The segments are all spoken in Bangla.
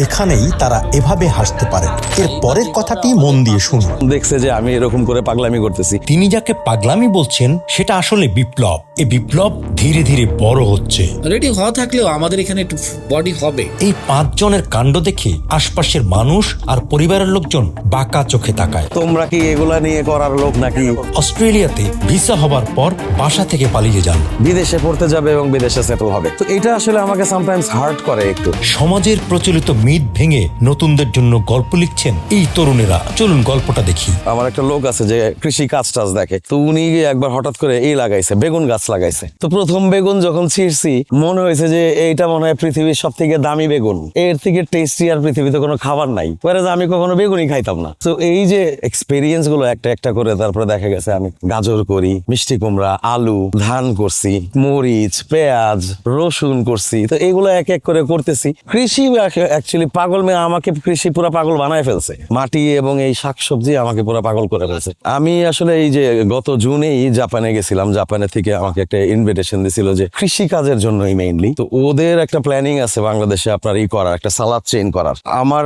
এখানেই তারা এভাবে হাসতে পারেন। এর পরের কথাটি মন দিয়ে শুনুন। দেখছে যে আমি এরকম করে পাগলামি করতেছি। তিনি যাকে পাগলামি বলছেন সেটা আসলে বিপ্লব। এই বিপ্লব ধীরে ধীরে বড় হচ্ছে। রেডি হওয়া থাকলেও আমাদের এখানে একটু বডি হবে। এই 5 জনের কাণ্ড দেখে আশপাশের মানুষ আর পরিবারের লোকজন বাঁকা চোখে তাকায়। তোমরা কি এগুলা নিয়ে করার লোক নাকি? অস্ট্রেলিয়াতে ভিসা হবার পর বাসা থেকে পালিয়ে যান, বিদেশে পড়তে যাবে এবং বিদেশে সেটেল হবে। তো এটা আসলে আমাকে সামটাইমস হার্ট করে একটু। সমাজের প্রচলিত মিথ ভেঙে নতুনদের জন্য গল্প লিখছেন এই তরুণেরা। চলুন গল্পটা দেখি। আমার একটা লোক আছে যে কৃষি কাজ টাজ দেখে, তো উনি একবার হঠাৎ করে এই লাগাইছে, বেগুন গাছ লাগাইছে। তো প্রথম বেগুন যখন ছিঁড়ছি মনে হয়েছে যে এইটা মনে হয় পৃথিবীর সব থেকে দামি বেগুন, এর থেকে টেস্টি আর পৃথিবীতে কোনো খাবার নাই। পরে আমি কখনো বেগুনই খাইতাম না। তো এই যে এক্সপেরিয়েন্স গুলো একটা একটা করে তারপরে দেখা গেছে আমি গাজর করি, মিষ্টি কুমড়া, আলু, ধান করছি, মরিচ, পেঁয়াজ, রসুন করছি। তো এগুলো এক এক করে করতেছি। কৃষি অ্যাকচুয়ালি পাগল মেয়ে, আমাকে কৃষি পুরো পাগল বানায় ফেলছে। মাটি এবং এই শাকসবজি আমাকে পুরো পাগল করে ফেলছে। আমি আসলে এই যে গত জুনেই জাপানে গেছিলাম, জাপানে থেকে আমাকে একটা ইনভিটেশন দিছিল যে কৃষি কাজের জন্যই মেইনলি। তো ওদের একটা প্ল্যানিং আছে বাংলাদেশে আপনার ই করার, একটা সালাদ চেইন করার। আমার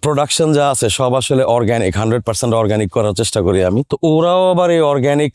প্রোডাকশন যা আছে সব আসলে অর্গানিক, 100% অর্গানিক করার চেষ্টা করি আমি। তো ওরাও আবার এই অর্গানিক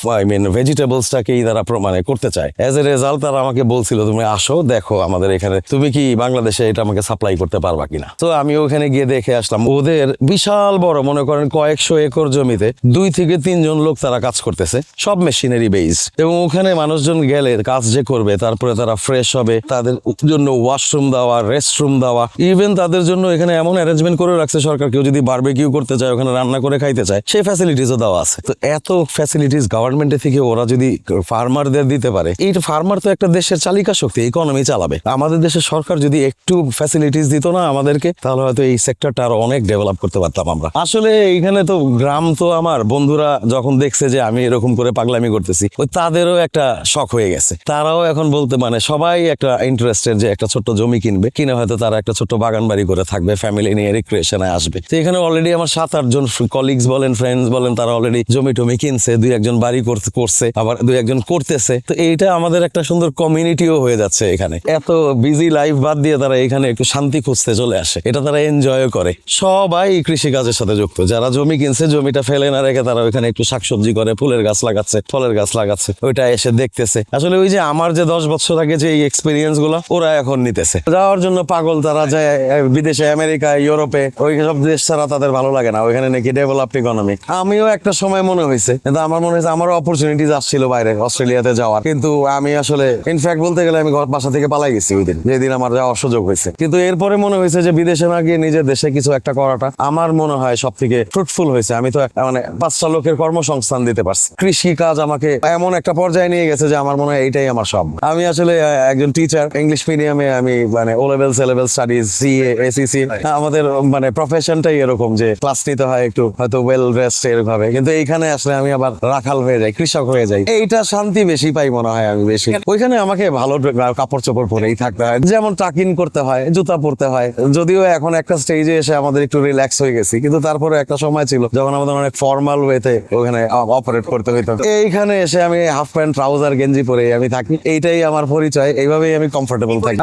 ভেজিটেবলসটাকেই তারা মানে করতে চায়। এজ এ রেজাল্ট তারা আমাকে বলছিল তুমি আসো দেখো আমাদের এখানে, তুমি কি বাংলাদেশে এটা আমাকে সাপ্লাই করতে পারবা কিনা। তো আমি ওখানে গিয়ে দেখে আসলাম। ওদের বিশাল বড় মনে করেন কয়েকশো একর জমিতে 2 থেকে 3 জন লোক তারা কাজ করতেছে, সব মেশিনারি বেস। এবং ওখানে মানুষজন গেলে কাজ যে করবে তারপরে তারা ফ্রেশ হবে, তাদের জন্য ওয়াশরুম দেওয়া, রেস্টরুম দেওয়া, ইভেন তাদের জন্য এখানে এমন অ্যারেঞ্জমেন্ট করে রাখছে সরকার, কেউ যদি বারবিকিউ করতে চায়, ওখানে রান্না করে খাইতে চায়, সেই ফ্যাসিলিটিসও দেওয়া আছে। তো এত ফ্যাসিলিটিস গভর্নমেন্টের থেকে ওরা যদি ফার্মারদের দিতে পারে, এই ফার্মার তো একটা দেশের চালিকা শক্তি, ইকোনমি চালাবে। আমাদের দেশের সরকার যদি একটু ফ্যাসিলিটিস দিত না আমাদেরকে, তাহলে হয়তো এই সেক্টরটা আরো অনেক ডেভেলপ করতে পারতাম আমরা। আসলে এইখানে তো গ্রাম, তো আমার বন্ধুরা যখন দেখছে যে আমি এরকম করে পাগলামি করতেছি, ওই তাদেরও একটা শখ হয়ে গেছে। তারাও এখন বলতে মানে সবাই একটা ইন্টারেস্টেড যে একটা ছোট্ট জমি কিনবে, কিনে হয়তো তারা একটা ছোট্ট বাগান বাড়ি করে থাকবে, ফ্যামিলি নিয়ে রিক্রিয়েশনে আসবে। তো এখানে অলরেডি আমার 7-8 জন কলিগস বলেন, ফ্রেন্ডস বলেন, তারা অলরেডি জমি টমি কিনছে, 2-1 বাড়ি করছে, আবার 2-1 করতেছে। তো এইটা আমাদের একটা সুন্দর কমিউনিটিও হয়ে যাচ্ছে এখানে। এত বিজি লাইফ বাদ দিয়ে তারা এখানে একটু শান্তি খুঁজতে চলে আসে, এটা তারা এনজয় করে। সবাই কৃষি কাজের সাথে যুক্ত। যারা জমি কিনছে জমিটা ফেলে না রেখে তারা ওইখানে একটু শাকসবজি করে, ফুলের গাছ লাগাচ্ছে, ফলের গাছ লাগাচ্ছে, ওইটা এসে দেখতেছে। আসলে ওই যে আমার যে 10 বছর আগে যে এই এক্সপিরিয়েন্স গুলো ওরা এখন নিতেছে। যাওয়ার জন্য পাগল তারা, যায় বিদেশে, আমেরিকা, ইউরোপে, ওই সব দেশ ছাড়া তাদের ভালো লাগে না, ওইখানে নাকি ডেভেলপড ইকোনমি। আমিও একটা সময় মনে হয়েছে, কিন্তু আমার মনে হয়েছে আমারও অপরচুনিটিজ আসছিল বাইরে অস্ট্রেলিয়াতে যাওয়ার, কিন্তু আমি আসলে ইনফ্যাক্ট বলতে গেলে আমি বাসা থেকে পালাই গেছি ওই দিন, যেদিন আমার যাওয়ার সুযোগ হয়েছে। কিন্তু এরপরে মনে হয়েছে যে বিদেশে না গিয়ে নিজের দেশে কিছু একটা করাটা আমার মনে হয় সব থেকে ফ্রুটফুল হয়েছে। আমি তো মানে 5টা লোকের কর্মসংস্থান দিতে পারছি। কৃষি কাজ আমাকে এমন একটা পর্যায়ে নিয়ে গেছে যে আমার মনে হয় এইটাই আমার সব। আমি আসলে একজন টিচার, ইংলিশ মিডিয়ামে আমি মানে O level, C level studies, CA, ACC. আমাদের মানে প্রফেশনটাই এরকম যে ক্লাস নিতে হয় একটু হয়তো ওয়েল ড্রেসড এরকম ভাবে, কিন্তু এইখানে আসলে আমি আবার রাখাল হয়ে যাই, কৃষক হয়ে যাই। এইটা শান্তি বেশি পাই মনে হয় আমি বেশি। ওইখানে আমাকে ভালো কাপড় চোপড় পরেই থাকতে হয়, যেমন টাকিন করতে হয়, জুতা পরতে হয়। যদিও এখন একটা স্টেজে এসে আমাদের একটু রিল্যাক্স হয়ে গেছি, কিন্তু তারপরে একটা সময় ছিল যখন আমাদের অনেক ফর্মাল ওয়েতে ওখানে অপারেট করতে হইতো। এইখানে এসে আমি হাফ প্যান্ট, ট্রাউজার, গেঞ্জি পরে আমি থাকি, এইটাই আমার পরিচয়, এইভাবেই আমি কমফোর্টেবল থাকি।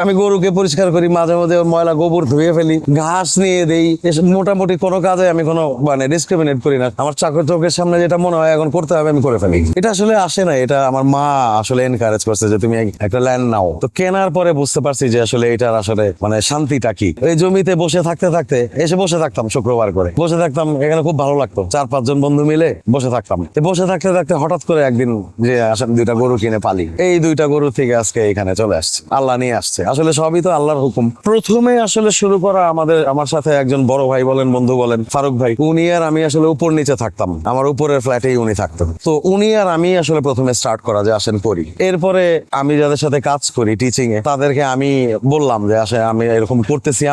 আমি গরুকে পরিষ্কার করি, মাঝে মাঝে ময়লা গোবর ধুয়ে ফেলি, ঘাস নিয়ে দেই। মোটামুটি কোনো কাজে আমি কোনো মানে ডিসক্রিমিনেট করি না। আমার চোখের সামনে যেটা মনে হয় এখন করতে হবে আমি করে ফেলি। এটা আসলে আসে না, এটা আমার মা আসলে এনকারেজ করছে যে তুমি একটা ল্যান্ড নাও। তো কেনার পরে বুঝতে পারছি যে আসলে এটার আসলে মানে শান্তিটা কি। এই জমিতে বসে থাকতে থাকতে এসে বসে থাকতাম, শুক্রবার করে বসে থাকতাম, এখানে খুব ভালো লাগতো। 4-5 জন বন্ধু মিলে বসে থাকতাম। বসে থাকতে থাকতে হঠাৎ করে একদিন যে আসলে 2টা গরু কিনে পালি, এই 2টা গরু থেকে আজকে এখানে চলে আসছে, আল্লাহ নিয়ে আসছে। আসলে সবই তো আল্লাহর হুকুম। প্রথমে আসলে শুরু করা আমার সাথে একজন বড় ভাই বলেন, বন্ধু বলেন, ফারুক ভাই, উনি আর আমি আসলে উপর নিচে থাকতাম, আমার উপরের ফ্ল্যাটেই উনি থাকতেন। তো উনি আর আমি আসলে প্রথমে স্টার্ট করা যে আসেন করি। এরপরে আমি যাদের সাথে কাজ করি টিচিং এ, তাদেরকে আমি বললাম যে আসে আমি এরকম করতেছি,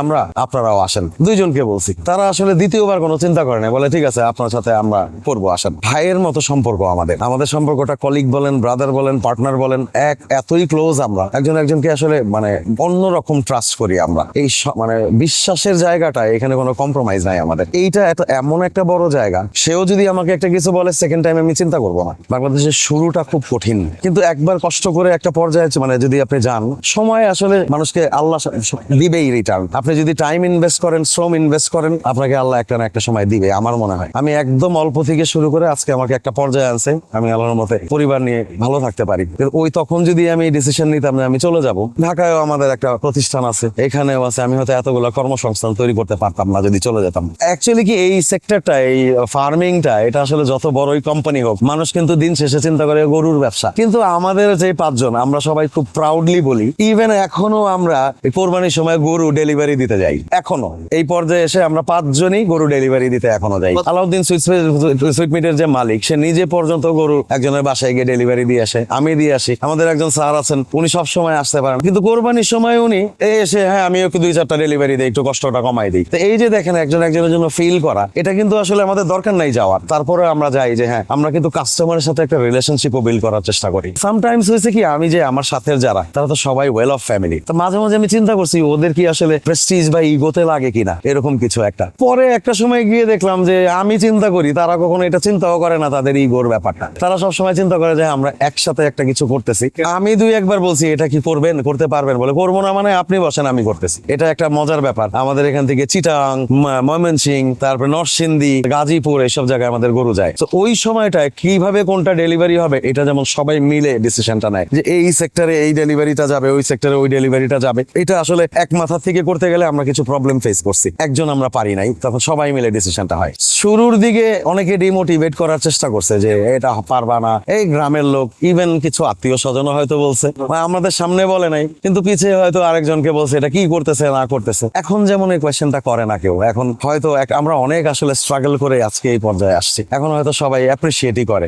আপনারাও আসেন। 2 জনকে বলছি, তারা আসলে দ্বিতীয়বার কোনো চিন্তা করে না, বলে ঠিক আছে আপনার সাথে আমরা করবো, আসেন। ভাইয়ের মতো সম্পর্ক আমাদের সম্পর্কটা, কলিগ বলেন, ব্রাদার বলেন, পার্টনার বলেন, এতই ক্লোজ আমরা, একজনকে আসলে মানে অন্যরকম ট্রাস্ট করি আমরা। এই মানে বিশ্বাসের জায়গাটা, এখানে কোনো কম্প্রোমাইজ নাই আমাদের। এইটা এমন একটা বড় জায়গা, সেও যদি আমাকে একটা কিছু বলে সেকেন্ড টাইম আমি চিন্তা করবো না। বাংলাদেশের শুরুটা খুব কঠিন, কিন্তু একবার কষ্ট করে একটা পর্যায়ে মানে যদি আপনি যান, সময় আসলে মানুষকে আল্লাহ দিবেই রিটার্ন। আপনি যদি টাইম ইনভেস্ট করেন, শ্রম ইনভেস্ট করেন, আপনাকে আল্লাহ একটা না একটা সময় দিবে আমার মনে হয়। আমি একদম অল্প থেকে শুরু করে আজকে আমাকে একটা পর্যায়ে আনছে, আমি আল্লাহর মতে পরিবার নিয়ে ভালো থাকতে পারি। ওই তখন যদি আমি ডিসিশন নিতাম যে আমি চলে যাব, ঢাকায়ও আমাদের একটা প্রতিষ্ঠান আছে, এখানেও আছে, আমি হয়তো এতগুলো কর্মসংস্থান তৈরি করতে পারতাম না যদি চলে যেতাম। অ্যাকচুয়ালি কি এই সেক্টরটা, এই ফার্মিংটা, এটা আসলে যত বড়ই কোম্পানি হোক, মানুষ কিন্তু দিন শেষে চিন্তা করে গরুর ব্যবসা। কিন্তু আমাদের যে 5 জন, আমরা সবাই খুব প্রাউডলি বলি, ইভেন এখনো আমরা কোরবানির সময় গরু ডেলিভারি দিতে যাই। এখনো এই পর্যায়ে এসে আমরা 5 জনই গরু ডেলিভারি দিতে এখনো যাই। আলাউদ্দিন সুইট মিটের যে মালিক, সে নিজে পর্যন্ত গরু একজনের বাসায় গিয়ে ডেলিভারি দিয়ে আসে, আমি দিয়ে আসি। আমাদের একজন স্যার আছেন, উনি সব সময় আসতে পারেন, কিন্তু কোরবানির সময় উনি এসে হ্যাঁ আমি একটু 2-4টা ডেলিভারি দিই, একটু কষ্টটা কমাই দিই। তো এই যে দেখেন একজনের জন্য ফিল করা, এটা কিন্তু আসলে আমাদের দরকার নাই যাওয়ার, তারপরে আমরা যাই যে হ্যাঁ আমরা কিন্তু কাস্টমারের সাথে একটা রিলেশনশিপও বিল্ড করার চেষ্টা করি। সামটাইমস হয়েছে কি, আমি যে আমার সাথে যারা, তারা তো সবাই ওয়েল অফ ফ্যামিলি, তো মাঝে মাঝে আমি চিন্তা করছি ওদের কি আসলে প্রেস্টিজ বা ইগোতে লাগে কিনা, এরকম কিছু একটা। পরে একটা সময় গিয়ে দেখলাম যে আমি চিন্তা করি, তারা কখনো এটা চিন্তাও করে না তাদের ইগোর ব্যাপারটা। তারা সবসময় চিন্তা করে যে আমরা একসাথে একটা কিছু করতেছি। আমি 2-1 বলছি এটা কি করবেন, করতে পারবেন, বলে করবো না মানে আপনি বসেন আমি করতেছি। এটা একটা মজার ব্যাপার। আমাদের এখান থেকে চিটাং, ময়মনসিংহ, তারপর নরসিংদী, গাজীপুর, এইসব জায়গায় আমাদের গরু যায়। তো ওই সময়টায় কিভাবে কোনটা ডেলিভারি হবে, এটা যেমন সবাই মিলে ডিসিশনটা নেয় যে এই সেক্টরে এই ডেলিভারিটা যাবে, ওই সেক্টরে ওই ডেলিভারিটা যাবে। এটা আসলে এক মাথা থেকে করতে গেলে আমরা কিছু প্রবলেম ফেস করছি, একজন আমরা পারি নাই, তখন সবাই মিলে ডিসিশনটা হয়। শুরুর দিকে অনেকে ডিমোটিভেট করার চেষ্টা করছে যে এটা পারবা না, এই গ্রামের লোক, ইভেন কিছু আত্মীয় স্বজন হয়তো বলছে, আমাদের সামনে বলে নাই কিন্তু পিছিয়ে হয়তো আরেকজনকে বলছে এটা কি করতেছে না করতেছে। এখন যেমন এই কোয়েশ্চেনটা করে না কেউ, এখন হয়তো আমরা অনেক আসলে স্ট্রাগল করে আজকে এই পর্যায়ে আসছি, এখন হয়তো সবাই অ্যাপ্রিসিয়েটই করে।